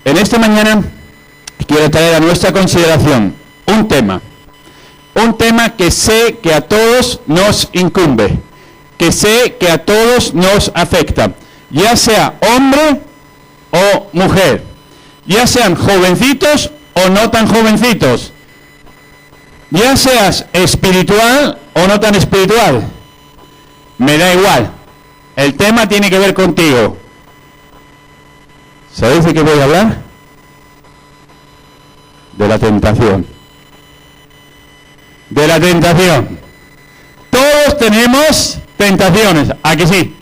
En esta mañana quiero traer a nuestra consideración un tema que sé que a todos nos incumbe, que sé que a todos nos afecta, ya sea hombre o mujer, ya sean jovencitos o no tan jovencitos, ya seas espiritual o no tan espiritual, me da igual, el tema tiene que ver contigo. ¿Sabéis de qué voy a hablar? De la tentación. De la tentación. Todos tenemos tentaciones, ¿a que sí?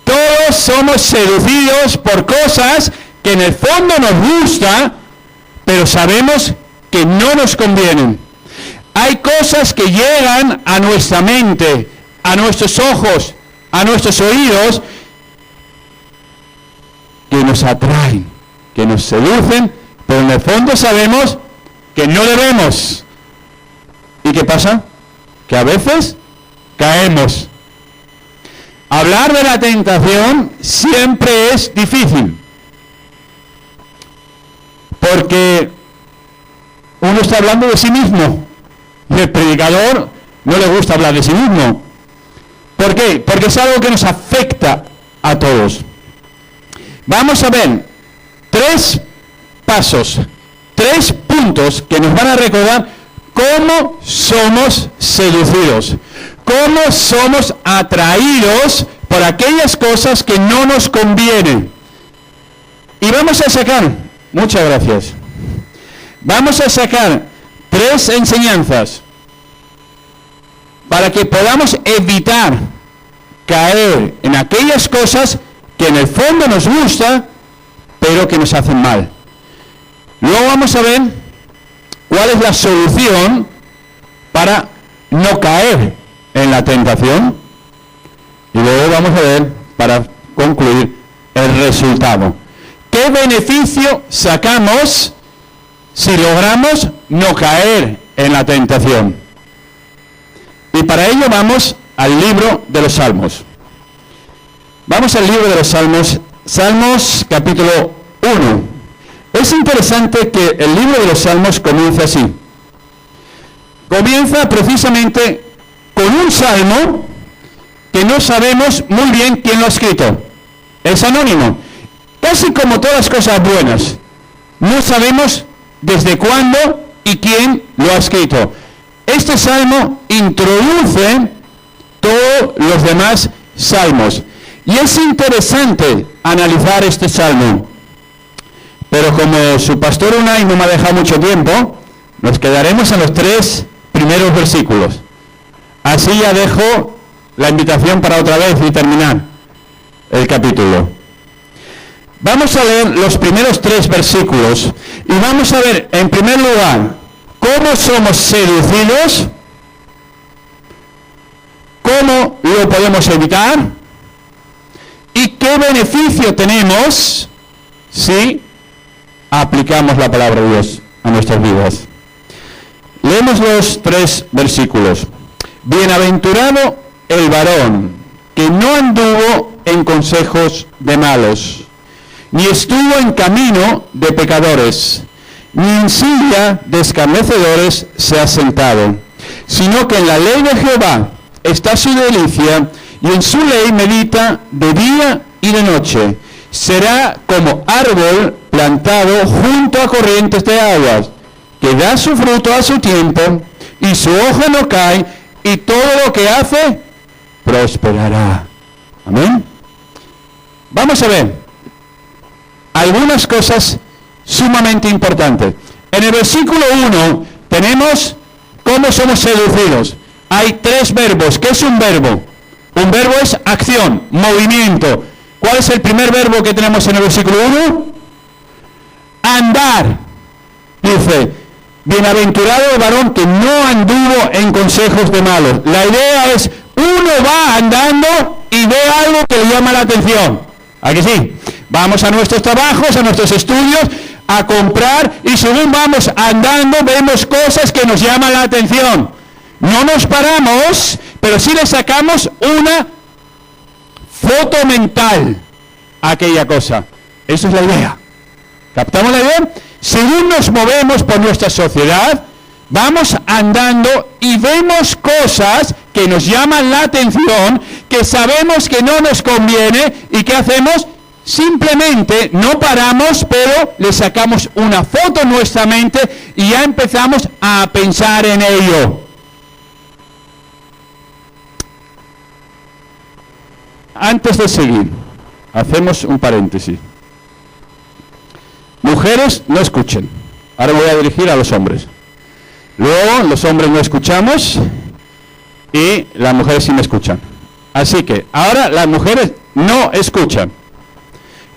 Todos somos seducidos por cosas que en el fondo nos gusta, pero sabemos que no nos convienen. Hay cosas que llegan a nuestra mente, a nuestros ojos, a nuestros oídos, que nos atraen, que nos seducen, pero en el fondo sabemos que no debemos. ¿Y qué pasa? Que a veces caemos. Hablar de la tentación siempre es difícil, porque uno está hablando de sí mismo, y el predicador no le gusta hablar de sí mismo. ¿Por qué? Porque es algo que nos afecta a todos. Vamos a ver 3 pasos, 3 puntos que nos van a recordar cómo somos seducidos, cómo somos atraídos por aquellas cosas que no nos convienen. Y vamos a sacar, muchas gracias, vamos a sacar 3 enseñanzas para que podamos evitar caer en aquellas cosas que en el fondo nos gusta, pero que nos hacen mal. Luego vamos a ver cuál es la solución para no caer en la tentación. Y luego vamos a ver, para concluir, el resultado. ¿Qué beneficio sacamos si logramos no caer en la tentación? Y para ello vamos al libro de los Salmos. Vamos al libro de los Salmos, Salmos capítulo 1. Es interesante que el libro de los Salmos comienza así. Comienza precisamente con un salmo que no sabemos muy bien quién lo ha escrito. Es anónimo. Casi como todas las cosas buenas. No sabemos desde cuándo y quién lo ha escrito. Este salmo introduce todos los demás salmos. Y es interesante analizar este salmo. Pero como su pastor Unai no me ha dejado mucho tiempo, nos quedaremos en los 3 primeros versículos. Así ya dejo la invitación para otra vez y terminar el capítulo. Vamos a leer los primeros 3 versículos y vamos a ver, en primer lugar, cómo somos seducidos, cómo lo podemos evitar y qué beneficio tenemos si aplicamos la palabra de Dios a nuestras vidas. Leemos los 3 versículos. Bienaventurado el varón que no anduvo en consejos de malos, ni estuvo en camino de pecadores, ni en silla de escarnecedores se ha sentado, sino que en la ley de Jehová está su delicia, y en su ley medita de día y de noche. Será como árbol plantado junto a corrientes de aguas, que da su fruto a su tiempo, y su hoja no cae, y todo lo que hace prosperará. Amén. Vamos a ver algunas cosas sumamente importantes. En el versículo 1 tenemos cómo somos seducidos. Hay 3 verbos. ¿Qué es un verbo? Un verbo es acción, movimiento. ¿Cuál es el primer verbo que tenemos en el versículo 1? Andar. Dice, bienaventurado el varón que no anduvo en consejos de malos. La idea es, uno va andando y ve algo que le llama la atención. ¿A que sí? Vamos a nuestros trabajos, a nuestros estudios, a comprar, y según vamos andando vemos cosas que nos llaman la atención. No nos paramos, pero sí le sacamos una foto mental a aquella cosa. Esa es la idea. ¿Captamos la idea? Según nos movemos por nuestra sociedad, vamos andando y vemos cosas que nos llaman la atención, que sabemos que no nos conviene, y ¿qué hacemos? Simplemente no paramos, pero le sacamos una foto en nuestra mente y ya empezamos a pensar en ello. Antes de seguir, hacemos un paréntesis. Mujeres, no escuchen. Ahora voy a dirigir a los hombres. Luego, los hombres no escuchamos y las mujeres sí me escuchan. Así que, ahora las mujeres no escuchan.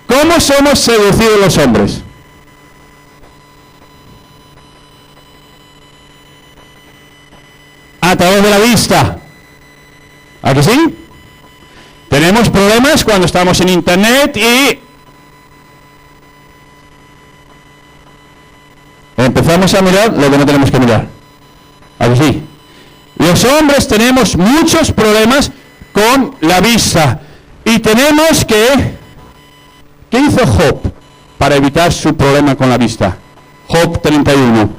¿Cómo somos seducidos los hombres? A través de la vista. ¿A que sí? Tenemos problemas cuando estamos en internet y empezamos a mirar lo que no tenemos que mirar. ¿A que sí? Los hombres tenemos muchos problemas con la vista y tenemos que... ¿Qué hizo Job para evitar su problema con la vista? Job 31.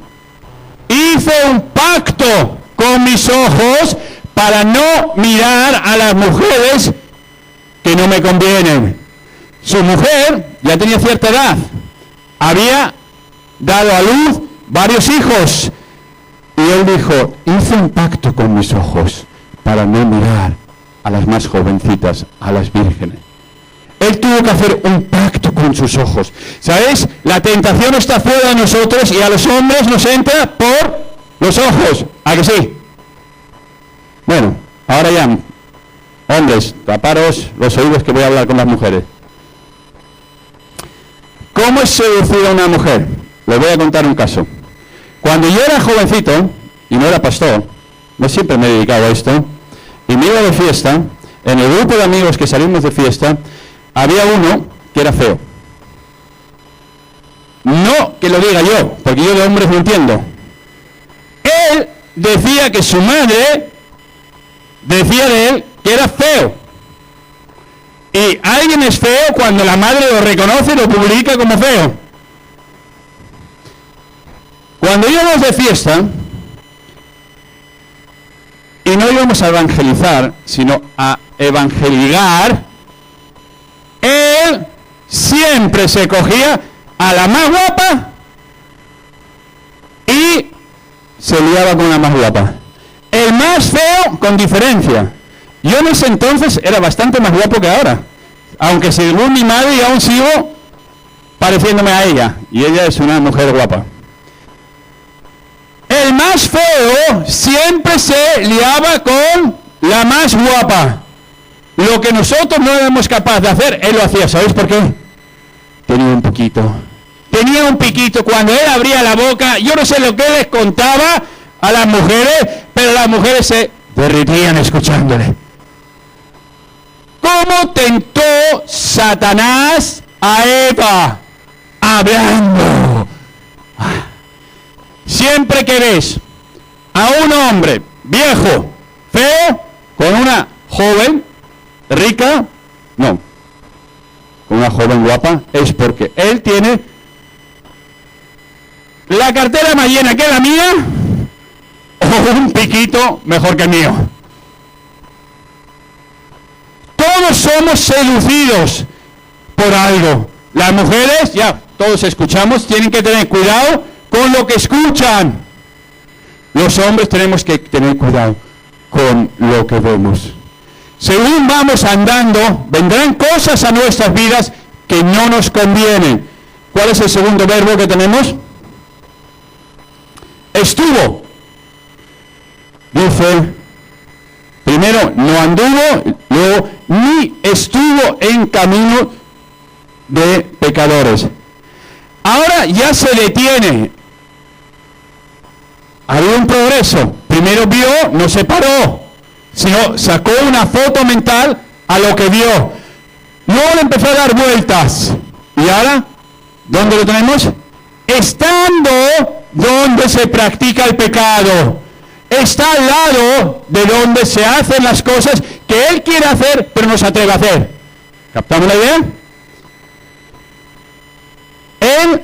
Hice un pacto con mis ojos para no mirar a las mujeres que no me convienen. Su mujer ya tenía cierta edad. Había dado a luz varios hijos. Y él dijo, hice un pacto con mis ojos para no mirar a las más jovencitas, a las vírgenes. Él tuvo que hacer un pacto con sus ojos. ¿Sabéis? La tentación está fuera de nosotros y a los hombres nos entra por los ojos. ¿A que sí? Bueno, ahora ya, hombres, taparos los oídos que voy a hablar con las mujeres. ¿Cómo es seducir a una mujer? Les voy a contar un caso. Cuando yo era jovencito, y no era pastor, no siempre me he dedicado a esto, y me iba de fiesta, en el grupo de amigos que salimos de fiesta, había uno que era feo. No que lo diga yo, porque yo de hombres no entiendo. Él decía que su madre decía de él que era feo. Y alguien es feo cuando la madre lo reconoce y lo publica como feo. Cuando íbamos de fiesta, y no íbamos a evangelizar, sino a evangelizar, él siempre se cogía a la más guapa y se liaba con la más guapa. El más feo, con diferencia. Yo en ese entonces era bastante más guapo que ahora. Aunque según mi madre y aún sigo pareciéndome a ella. Y ella es una mujer guapa. El más feo siempre se liaba con la más guapa. Lo que nosotros no éramos capaces de hacer, él lo hacía. ¿Sabéis por qué? Tenía un piquito. Tenía un piquito. Cuando él abría la boca, yo no sé lo que les contaba a las mujeres, pero las mujeres se derritían escuchándole. ¿Cómo tentó Satanás a Eva? Hablando. Siempre que ves a un hombre viejo, feo, con una joven rica, no, con una joven guapa, es porque él tiene la cartera más llena que la mía o un piquito mejor que el mío. Todos somos seducidos por algo. Las mujeres, ya todos escuchamos, tienen que tener cuidado con lo que escuchan. Los hombres tenemos que tener cuidado con lo que vemos. Según vamos andando, vendrán cosas a nuestras vidas que no nos convienen. ¿Cuál es el segundo verbo que tenemos? Estuvo. Dice, primero, no anduvo, luego, ni estuvo en camino de pecadores. Ahora ya se detiene. Había un progreso. Primero vio, no se paró, sino sacó una foto mental a lo que vio. Luego le empezó a dar vueltas. Y ahora, ¿dónde lo tenemos? Estando donde se practica el pecado. Está al lado de donde se hacen las cosas que él quiere hacer, pero no se atreve a hacer. ¿Captamos la idea? Él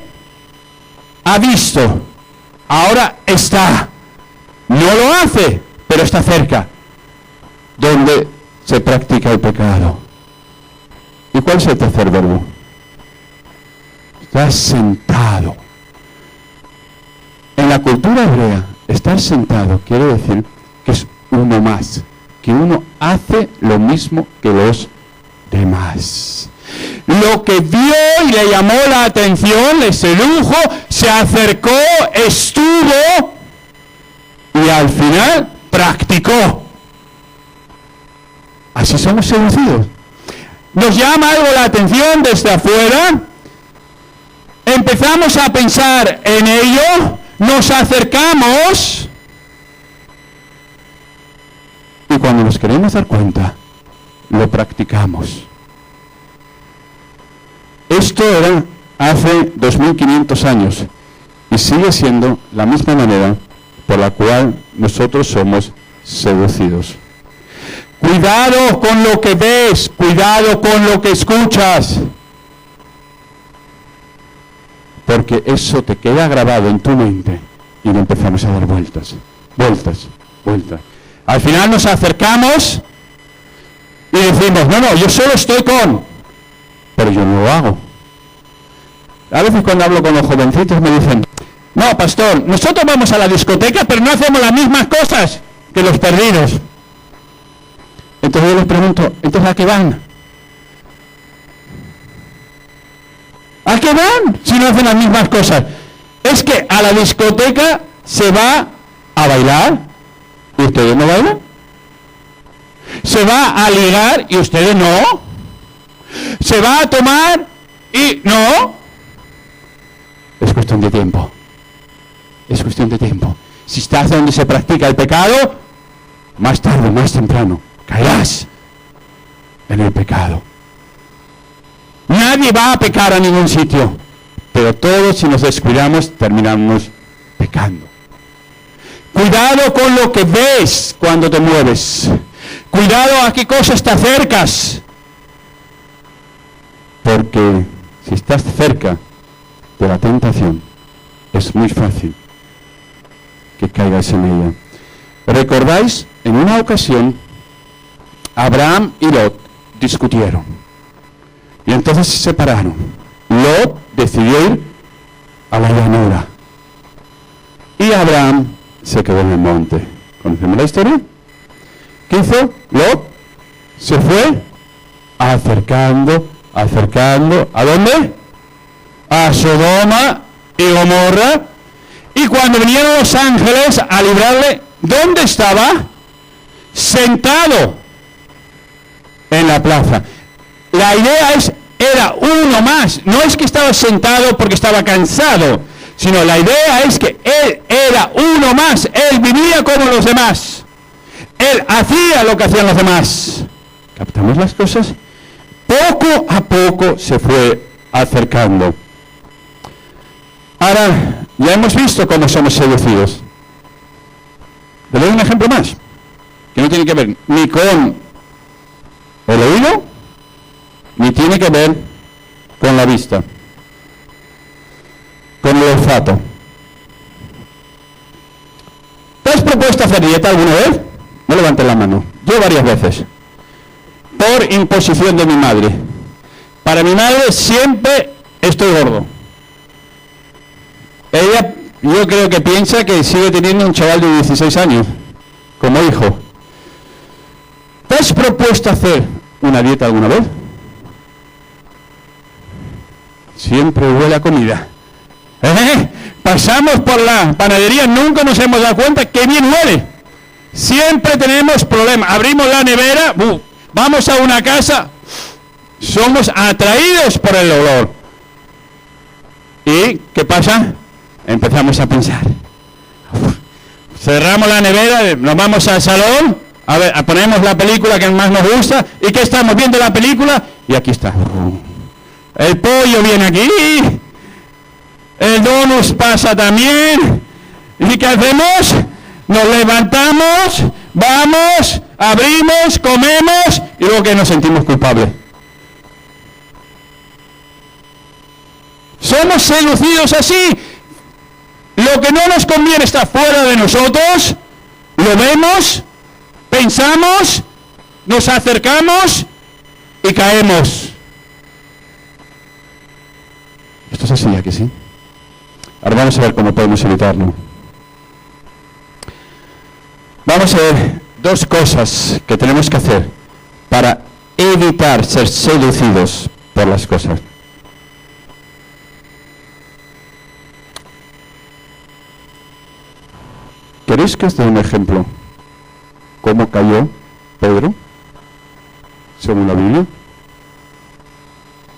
ha visto, ahora está. No lo hace, pero está cerca. Donde se practica el pecado. ¿Y cuál es el tercer verbo? Estás sentado. En la cultura hebrea, estar sentado quiere decir que es uno más, que uno hace lo mismo que los demás. Lo que vio y le llamó la atención, le sedujo, se acercó, estuvo y al final practicó. Así somos seducidos. Nos llama algo la atención desde afuera, empezamos a pensar en ello, nos acercamos y cuando nos queremos dar cuenta, lo practicamos. Esto era hace 2500 años y sigue siendo la misma manera por la cual nosotros somos seducidos. Cuidado con lo que ves, cuidado con lo que escuchas, porque eso te queda grabado en tu mente y lo empezamos a dar vueltas. Al final nos acercamos y decimos, no, yo solo estoy con, pero yo no lo hago. A veces cuando hablo con los jovencitos me dicen, no, pastor, nosotros vamos a la discoteca, pero no hacemos las mismas cosas que los perdidos. Entonces yo les pregunto, ¿entonces a qué van? ¿A qué van si no hacen las mismas cosas? Es que a la discoteca se va a bailar y ustedes no bailan. Se va a ligar y ustedes no. Se va a tomar y no. Es cuestión de tiempo. Es cuestión de tiempo. Si estás donde se practica el pecado, más tarde, más temprano, caerás en el pecado. Nadie va a pecar a ningún sitio, pero todos si nos descuidamos terminamos pecando. Cuidado con lo que ves cuando te mueves. Cuidado a qué cosas te acercas. Porque si estás cerca de la tentación, es muy fácil que caigas en ella. ¿Recordáis? En una ocasión, Abraham y Lot discutieron. Y entonces se separaron. Lot decidió ir a la llanura. Y Abraham se quedó en el monte. ¿Conocemos la historia? ¿Qué hizo? Lot se fue acercando. ¿A dónde? A Sodoma y Gomorra. Y cuando vinieron los ángeles a librarle, ¿dónde estaba? Sentado en la plaza. La idea era uno más. No es que estaba sentado porque estaba cansado, sino la idea es que él era uno más. Él vivía como los demás. Él hacía lo que hacían los demás. ¿Captamos las cosas? Poco a poco se fue acercando. Ahora, ya hemos visto cómo somos seducidos. Le doy un ejemplo más, que no tiene que ver ni con el oído, ni tiene que ver con la vista, con el olfato. ¿Te has propuesto hacer dieta alguna vez? No levantes la mano. Yo varias veces. Por imposición de mi madre. Para mi madre siempre estoy gordo. Ella, yo creo que piensa que sigue teniendo un chaval de 16 años como hijo. ¿Te has propuesto hacer una dieta alguna vez? Siempre huele a comida. Pasamos por la panadería, nunca nos hemos dado cuenta que bien huele. Siempre tenemos problemas. Abrimos la nevera, vamos a una casa, somos atraídos por el olor. ¿Y qué pasa? Empezamos a pensar. Cerramos la nevera, nos vamos al salón, a ver, ponemos la película que más nos gusta. ¿Y qué estamos viendo la película? Y aquí está. El pollo viene aquí. El donus pasa también. ¿Y qué hacemos? Nos levantamos, vamos, abrimos, comemos y luego que nos sentimos culpables. Somos seducidos así. Lo que no nos conviene está fuera de nosotros, lo vemos, pensamos, nos acercamos y caemos. Esto es así, ¿a que sí? Ahora vamos a ver cómo podemos evitarlo. Vamos a ver dos cosas que tenemos que hacer para evitar ser seducidos por las cosas. ¿Queréis que os dé un ejemplo? ¿Cómo cayó Pedro? Según la Biblia.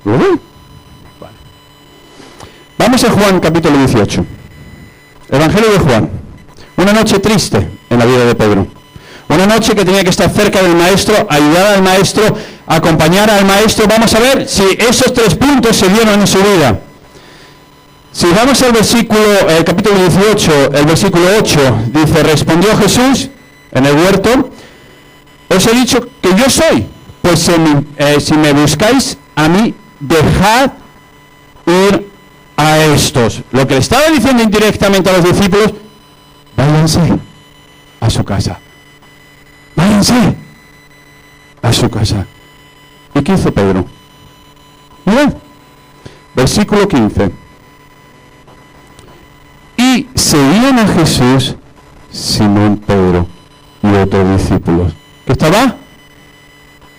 ¿Lo doy? Vale. Vamos a Juan capítulo 18. Evangelio de Juan. Una noche triste en la vida de Pedro. Una noche que tenía que estar cerca del maestro, ayudar al maestro, acompañar al maestro. Vamos a ver si esos 3 puntos se dieron en su vida. Si vamos al versículo, el capítulo 18, el versículo 8, dice, respondió Jesús en el huerto, os he dicho que yo soy, pues si me buscáis a mí, dejad ir a estos. Lo que le estaba diciendo indirectamente a los discípulos, váyanse a su casa. Váyanse a su casa. ¿Y qué hizo Pedro? Mirad, versículo 15. Y seguían a Jesús Simón Pedro y otros discípulos. ¿Qué estaba?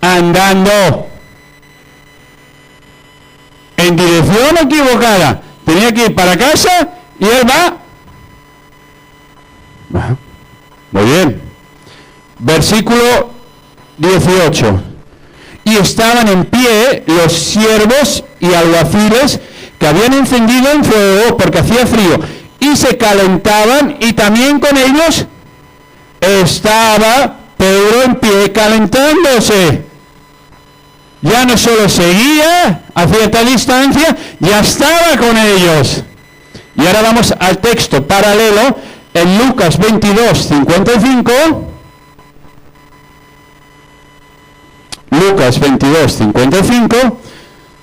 Andando. En dirección equivocada. Tenía que ir para casa y él va. Ajá. Muy bien. Versículo 18. Y estaban en pie los siervos y alguaciles que habían encendido el fuego porque hacía frío. Y se calentaban, y también con ellos estaba Pedro en pie calentándose. Ya no solo seguía a cierta distancia, ya estaba con ellos. Y ahora vamos al texto paralelo en Lucas 22, 55. Lucas 22, 55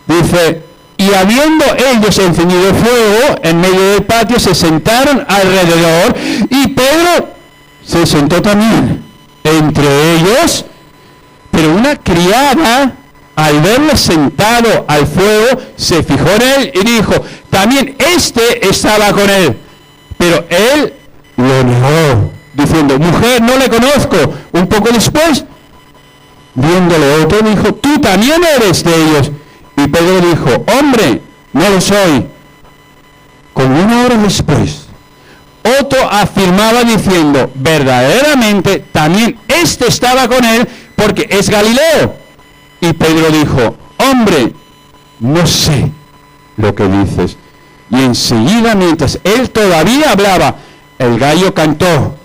dice: y habiendo ellos encendido fuego en medio del patio, se sentaron alrededor, y Pedro se sentó también entre ellos. Pero una criada, al verle sentado al fuego, se fijó en él y dijo, también este estaba con él. Pero él lo negó, diciendo, mujer, no le conozco. Un poco después, viéndolo otro, dijo, tú también eres de ellos. Y Pedro dijo, hombre, no lo soy. Como 1 hora después, otro afirmaba diciendo, verdaderamente también este estaba con él, porque es Galileo. Y Pedro dijo, hombre, no sé lo que dices. Y enseguida, mientras él todavía hablaba, el gallo cantó.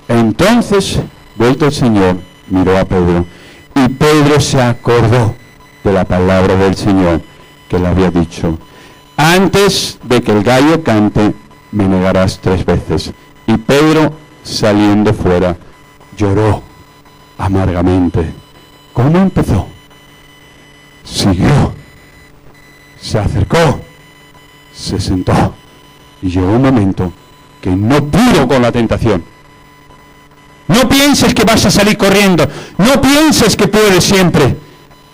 Entonces, vuelto el Señor, miró a Pedro, y Pedro se acordó de la palabra del Señor que le había dicho, antes de que el gallo cante, me negarás 3 veces. Y Pedro, saliendo fuera, lloró amargamente. ¿Cómo empezó? Siguió, se acercó, se sentó, y llegó un momento que no pudo con la tentación. No pienses que vas a salir corriendo, no pienses que puedes siempre.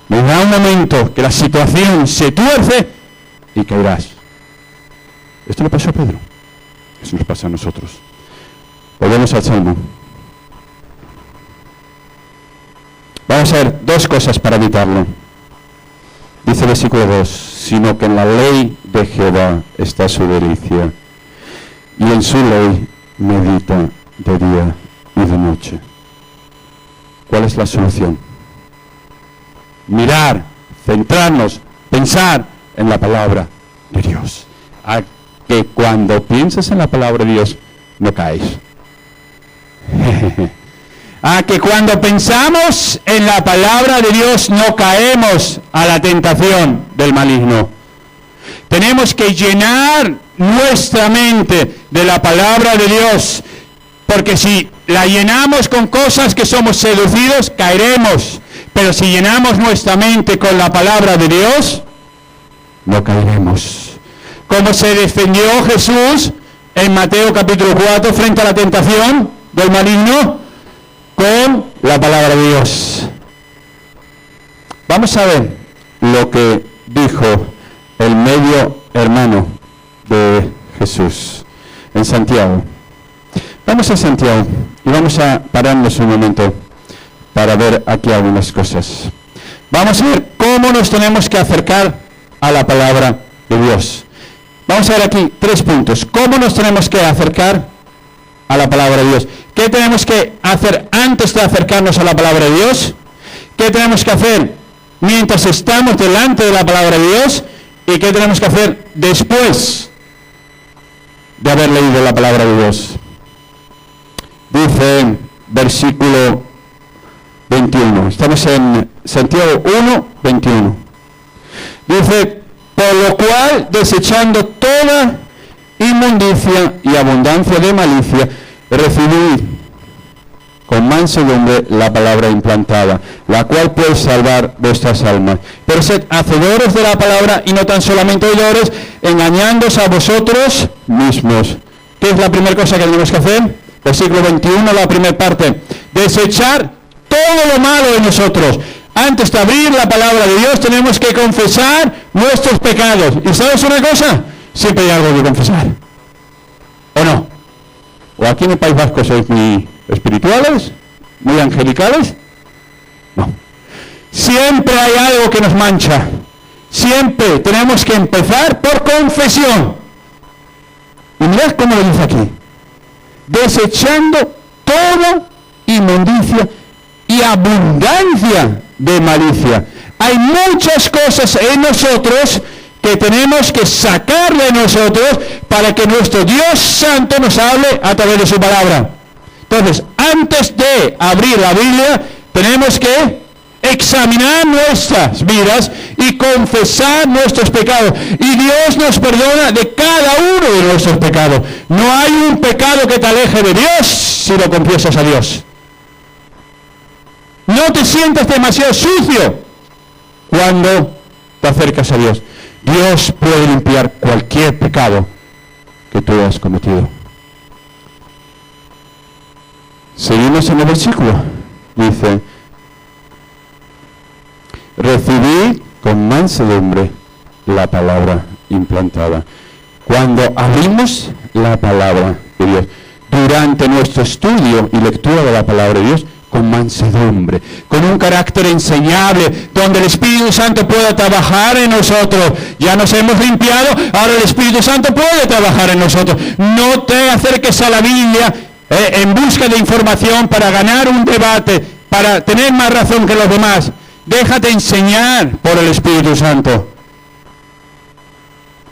Vendrá un momento que la situación se tuerce y caerás. Esto le pasó a Pedro. Eso nos pasa a nosotros. Volvemos al Salmo. Vamos a ver 2 cosas para evitarlo. Dice el versículo 2, sino que en la ley de Jehová está su delicia, y en su ley medita de día y de noche. ¿Cuál es la solución? Mirar, centrarnos, pensar en la palabra de Dios. A que cuando pienses en la palabra de Dios, no caes. A que cuando pensamos en la palabra de Dios, no caemos a la tentación del maligno. Tenemos que llenar nuestra mente de la palabra de Dios, porque si la llenamos con cosas que somos seducidos, caeremos. Pero si llenamos nuestra mente con la palabra de Dios, no caeremos. Como se defendió Jesús en Mateo capítulo 4 frente a la tentación del maligno con la palabra de Dios. Vamos a ver lo que dijo el medio hermano de Jesús en Santiago. Vamos a Santiago y vamos a pararnos un momento para ver aquí algunas cosas. Vamos a ver cómo nos tenemos que acercar a la palabra de Dios. Vamos a ver aquí 3 puntos. ¿Cómo nos tenemos que acercar a la palabra de Dios? ¿Qué tenemos que hacer antes de acercarnos a la palabra de Dios? ¿Qué tenemos que hacer mientras estamos delante de la palabra de Dios? ¿Y qué tenemos que hacer después de haber leído la palabra de Dios? Dice versículo 21. Estamos en Santiago 1, 21. Dice, por lo cual, desechando toda inmundicia y abundancia de malicia, recibid con mansedumbre la palabra implantada, la cual puede salvar vuestras almas. Pero sed hacedores de la palabra y no tan solamente oidores, engañándoos a vosotros mismos. ¿Qué es la primera cosa que tenemos que hacer? Versículo 21, la primera parte. Desechar todo lo malo de nosotros. Antes de abrir la palabra de Dios tenemos que confesar nuestros pecados. ¿Y sabes una cosa? Siempre hay algo que confesar. ¿O no? ¿O aquí en el País Vasco sois muy espirituales? ¿Muy angelicales? No. Siempre hay algo que nos mancha. Siempre tenemos que empezar por confesión. Y mirad cómo lo dice aquí. Desechando toda inmundicia y abundancia de malicia. Hay muchas cosas en nosotros que tenemos que sacar de nosotros para que nuestro Dios Santo nos hable a través de su palabra. Entonces, antes de abrir la Biblia, tenemos que examinar nuestras vidas y confesar nuestros pecados. Y Dios nos perdona de cada uno de nuestros pecados. No hay un pecado que te aleje de Dios si lo confiesas a Dios. No te sientas demasiado sucio cuando te acercas a Dios. Dios puede limpiar cualquier pecado que tú hayas cometido. Seguimos en el versículo. Dice, recibid con mansedumbre la palabra implantada. Cuando abrimos la palabra de Dios, durante nuestro estudio y lectura de la palabra de Dios, con mansedumbre, con un carácter enseñable, donde el Espíritu Santo pueda trabajar en nosotros. Ya nos hemos limpiado, ahora el Espíritu Santo puede trabajar en nosotros. No te acerques a la Biblia en busca de información para ganar un debate, para tener más razón que los demás. Déjate enseñar por el Espíritu Santo.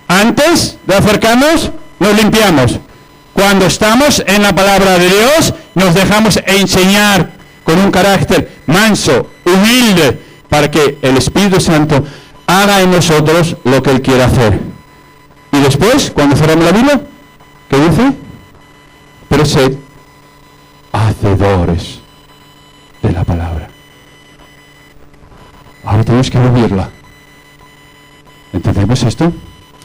Antes de acercarnos, nos limpiamos. Cuando estamos en la palabra de Dios, nos dejamos enseñar con un carácter manso, humilde, para que el Espíritu Santo haga en nosotros lo que Él quiere hacer. Y después, cuando cerramos la Biblia, ¿qué dice? Pero sed hacedores de la palabra. Ahora tenemos que vivirla. ¿Entendemos esto?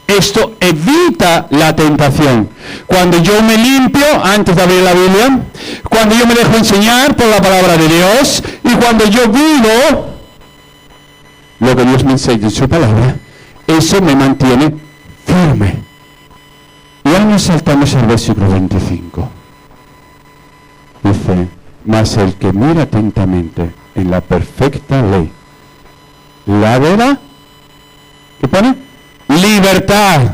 Esto evita la tentación. Cuando yo me limpio antes de abrir la Biblia, cuando yo me dejo enseñar por la palabra de Dios y cuando yo vivo lo que Dios me enseña en su palabra, eso me mantiene firme. Y ahora nos saltamos al versículo 25. Dice, mas el que mira atentamente en la perfecta ley, la vera, ¿qué pone? Libertad,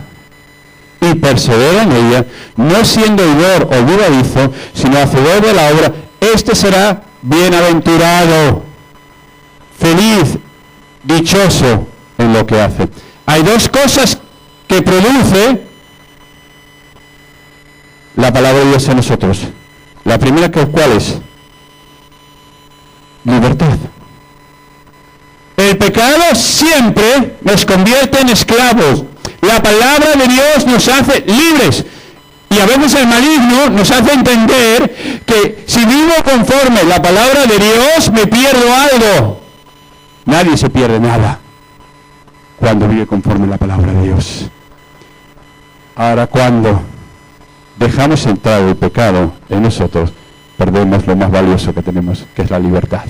y persevera en ella, no siendo oidor o olvidadizo, sino hacedor de la obra, este será bienaventurado, feliz, dichoso en lo que hace. Hay dos cosas que produce la palabra de Dios en nosotros. La primera, ¿cuál es? Libertad. El pecado siempre nos convierte en esclavos. La palabra de Dios nos hace libres. Y a veces el maligno nos hace entender que si vivo conforme la palabra de Dios, me pierdo algo. Nadie se pierde nada cuando vive conforme la palabra de Dios. Ahora, cuando dejamos entrar el pecado en nosotros, perdemos lo más valioso que tenemos, que es la libertad.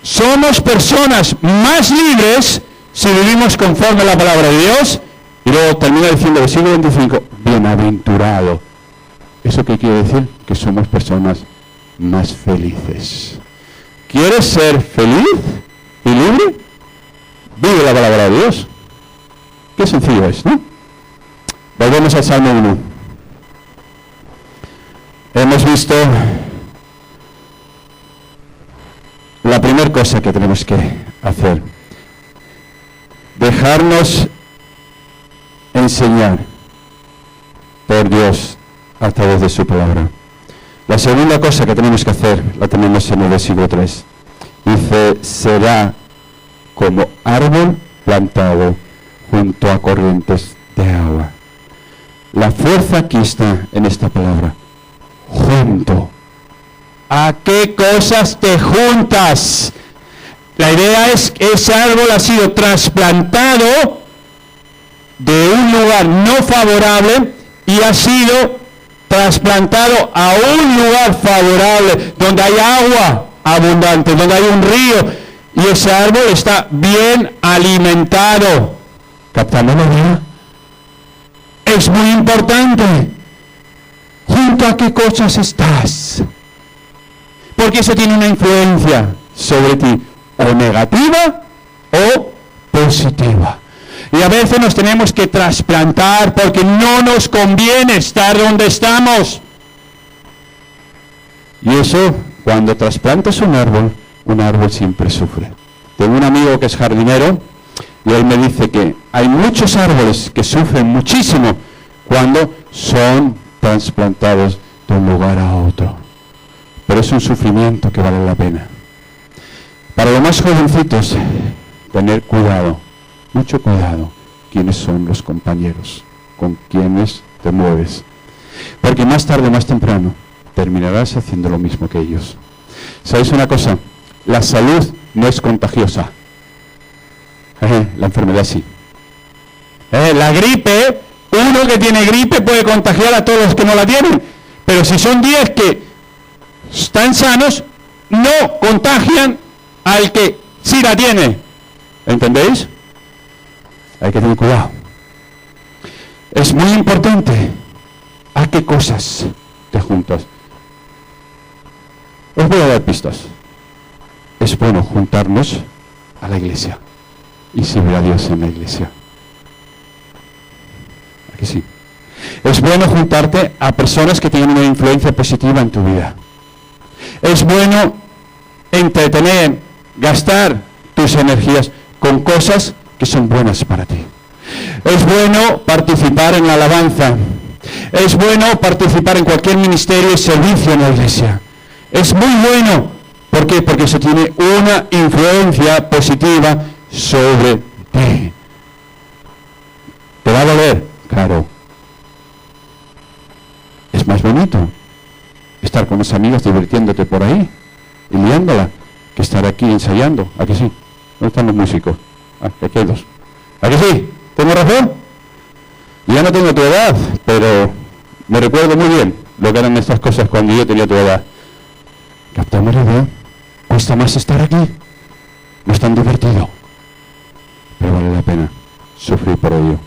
Somos personas más libres si vivimos conforme a la palabra de Dios. Y luego termina diciendo el versículo 25, bienaventurado. ¿Eso qué quiere decir? Que somos personas más felices. ¿Quieres ser feliz y libre? Vive la palabra de Dios. Qué sencillo es, ¿no? Volvemos al Salmo 1. Hemos visto la primera cosa que tenemos que hacer. Dejarnos enseñar por Dios a través de su palabra. La segunda cosa que tenemos que hacer, la tenemos en el versículo 3. Dice, será como árbol plantado junto a corrientes de agua. La fuerza aquí está en esta palabra. Junto. ¿A qué cosas te juntas? La idea es que ese árbol ha sido trasplantado de un lugar no favorable y ha sido trasplantado a un lugar favorable, donde hay agua abundante, donde hay un río, y ese árbol está bien alimentado. ¿Captamos la idea? Es muy importante. ¿Junto a qué cosas estás? Porque eso tiene una influencia sobre ti, o negativa o positiva. Y a veces nos tenemos que trasplantar porque no nos conviene estar donde estamos. Y eso, cuando trasplantas un árbol siempre sufre. Tengo un amigo que es jardinero y él me dice que hay muchos árboles que sufren muchísimo cuando son trasplantados de un lugar a otro. Pero es un sufrimiento que vale la pena. Para los más jovencitos, tener cuidado, mucho cuidado, quiénes son los compañeros, con quienes te mueves. Porque más tarde o más temprano terminarás haciendo lo mismo que ellos. ¿Sabéis una cosa? La salud no es contagiosa. La enfermedad sí. La gripe, uno que tiene gripe puede contagiar a todos los que no la tienen. Pero si son 10 que están sanos, no contagian al que sí la tiene. ¿Entendéis? Hay que tener cuidado. Es muy importante a qué cosas te juntas. Os voy a dar pistas. Es bueno juntarnos a la iglesia y servir a Dios en la iglesia. ¿A que sí? Es bueno juntarte a personas que tienen una influencia positiva en tu vida. Es bueno entretener, gastar tus energías con cosas que son buenas para ti. Es bueno participar en la alabanza. Es bueno participar en cualquier ministerio y servicio en la iglesia. Es muy bueno. ¿Por qué? Porque eso tiene una influencia positiva sobre ti. ¿Te va a doler? Claro. Es más bonito estar con los amigos divirtiéndote por ahí y liándola que estar aquí ensayando. ¿A que sí? ¿Dónde están los músicos? Aquí hay dos. ¿A que sí? ¿Tengo razón? Ya no tengo tu edad, pero me recuerdo muy bien lo que eran estas cosas cuando yo tenía tu edad. ¿Captamos la idea? Cuesta más estar aquí. No es tan divertido, pero vale la pena sufrir por ello.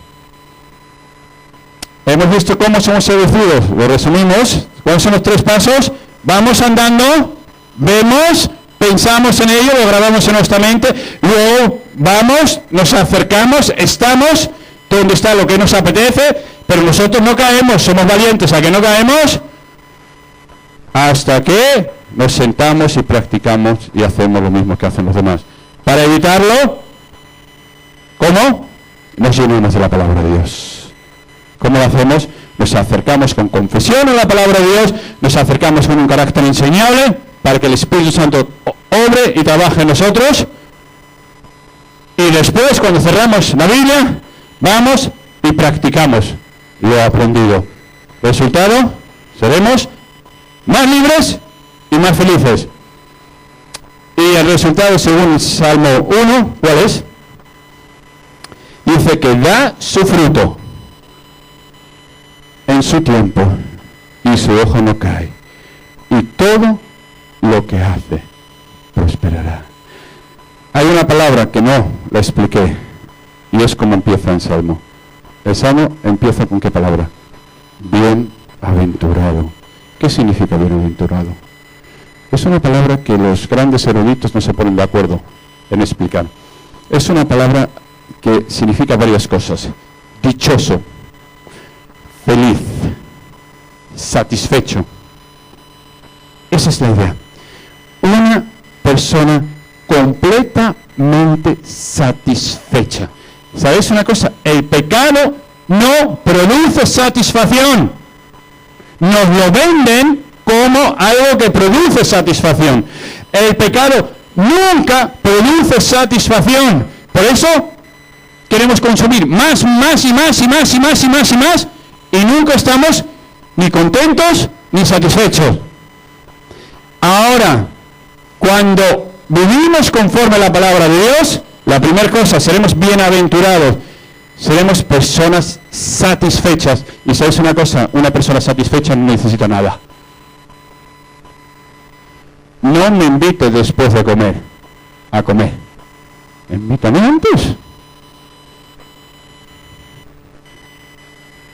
Hemos visto cómo somos seducidos. Lo resumimos. ¿Cuáles son los 3 pasos? Vamos andando, vemos, pensamos en ello, lo grabamos en nuestra mente, luego vamos, nos acercamos, estamos donde está lo que nos apetece, pero nosotros no caemos, somos valientes. ¿A que no caemos? Hasta que nos sentamos y practicamos y hacemos lo mismo que hacen los demás. Para evitarlo, ¿cómo? Nos llenamos de la palabra de Dios. ¿Cómo lo hacemos? Nos acercamos con confesión a la palabra de Dios, nos acercamos con un carácter enseñable para que el Espíritu Santo obre y trabaje en nosotros. Y después, cuando cerramos la Biblia, vamos y practicamos lo aprendido. Resultado, seremos más libres y más felices. Y el resultado, según el Salmo 1, ¿cuál es? Dice que da su fruto. en su tiempo y su hoja no cae. Y todo lo que hace prosperará. Hay una palabra que no la expliqué y es como empieza en Salmo. El Salmo empieza con ¿qué palabra? Bienaventurado. ¿Qué significa bienaventurado? Es una palabra que los grandes eruditos no se ponen de acuerdo en explicar. Es una palabra que significa varias cosas. Dichoso, feliz, satisfecho. Esa es la idea. Una persona completamente satisfecha. ¿Sabéis una cosa? El pecado no produce satisfacción. Nos lo venden como algo que produce satisfacción. El pecado nunca produce satisfacción. Por eso queremos consumir más y más y más y más y más y más y nunca estamos ni contentos ni satisfechos. Ahora, cuando vivimos conforme a la palabra de Dios, la primera cosa, seremos bienaventurados, seremos personas satisfechas. Y sabéis una cosa, una persona satisfecha no necesita nada. No me invite después de comer a comer. Invítame antes.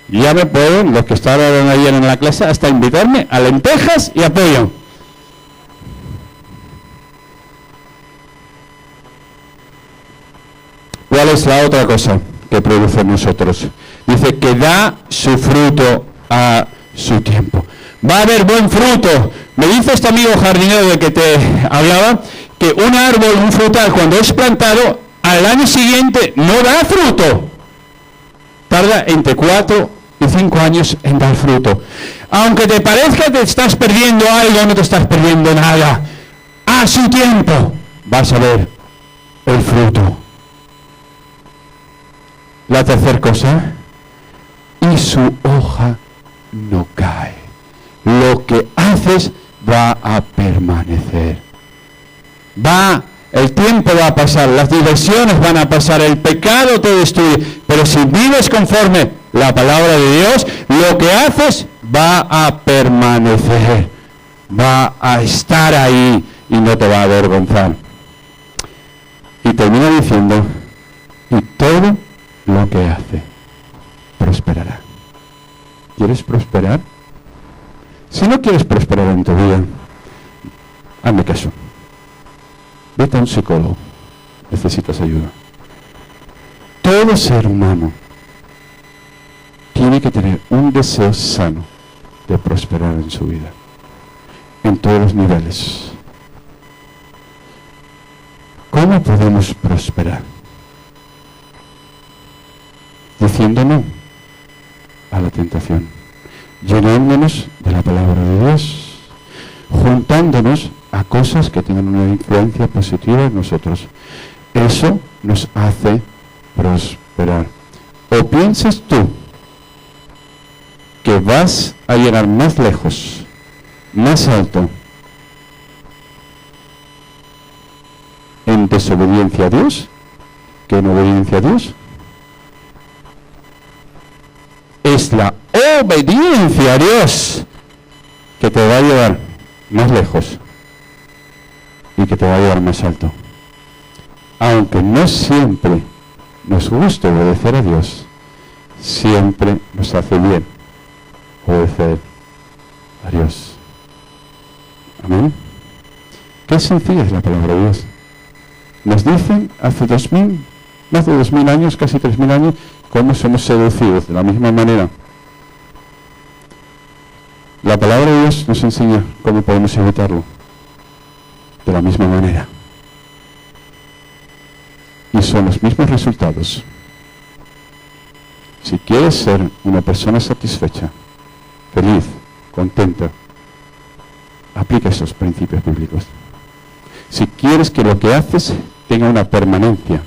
Ya me pueden, los que estaban ayer en la clase, hasta invitarme a lentejas y a pollo. ¿Cuál es la otra cosa que produce en nosotros? Dice que da su fruto a su tiempo. Va a haber buen fruto. Me dice este amigo jardinero del que te hablaba, que un árbol, un frutal, cuando es plantado, al año siguiente no da fruto. Tarda entre 4 y 5 años en dar fruto. Aunque te parezca que te estás perdiendo algo, no te estás perdiendo nada. A su tiempo vas a ver el fruto. La tercera cosa, y su hoja no cae. Lo que haces va a permanecer. El tiempo va a pasar, las diversiones van a pasar, el pecado te destruye, pero si vives conforme la palabra de Dios, lo que haces va a permanecer, va a estar ahí y no te va a avergonzar. Y termina diciendo, y todo lo que hace prosperará. ¿Quieres prosperar? Si no quieres prosperar en tu vida, hazme caso. Vete a un psicólogo. Necesitas ayuda. Todo ser humano tiene que tener un deseo sano de prosperar en su vida. En todos los niveles. ¿Cómo podemos prosperar? Diciendo no a la tentación, llenándonos de la palabra de Dios, juntándonos a cosas que tengan una influencia positiva en nosotros. Eso nos hace prosperar. ¿O piensas tú que vas a llegar más lejos, más alto, en desobediencia a Dios que en obediencia a Dios? Es la obediencia a Dios que te va a llevar más lejos y que te va a llevar más alto. Aunque no siempre nos guste obedecer a Dios, siempre nos hace bien obedecer a Dios. Amén. Qué sencilla es la palabra de Dios. Nos dicen hace más de 2000 años, casi 3000 años, cómo somos seducidos de la misma manera. La palabra de Dios nos enseña cómo podemos evitarlo de la misma manera. Y son los mismos resultados. Si quieres ser una persona satisfecha, feliz, contenta, aplica esos principios bíblicos. Si quieres que lo que haces tenga una permanencia,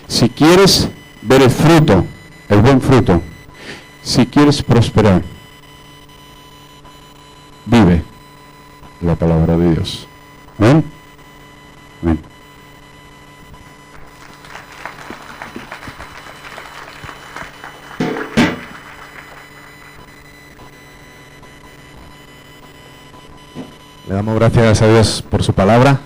si quieres ver el fruto, el buen fruto, si quieres prosperar, vive la palabra de Dios. ¿Amén? Amén. Le damos gracias a Dios por su palabra.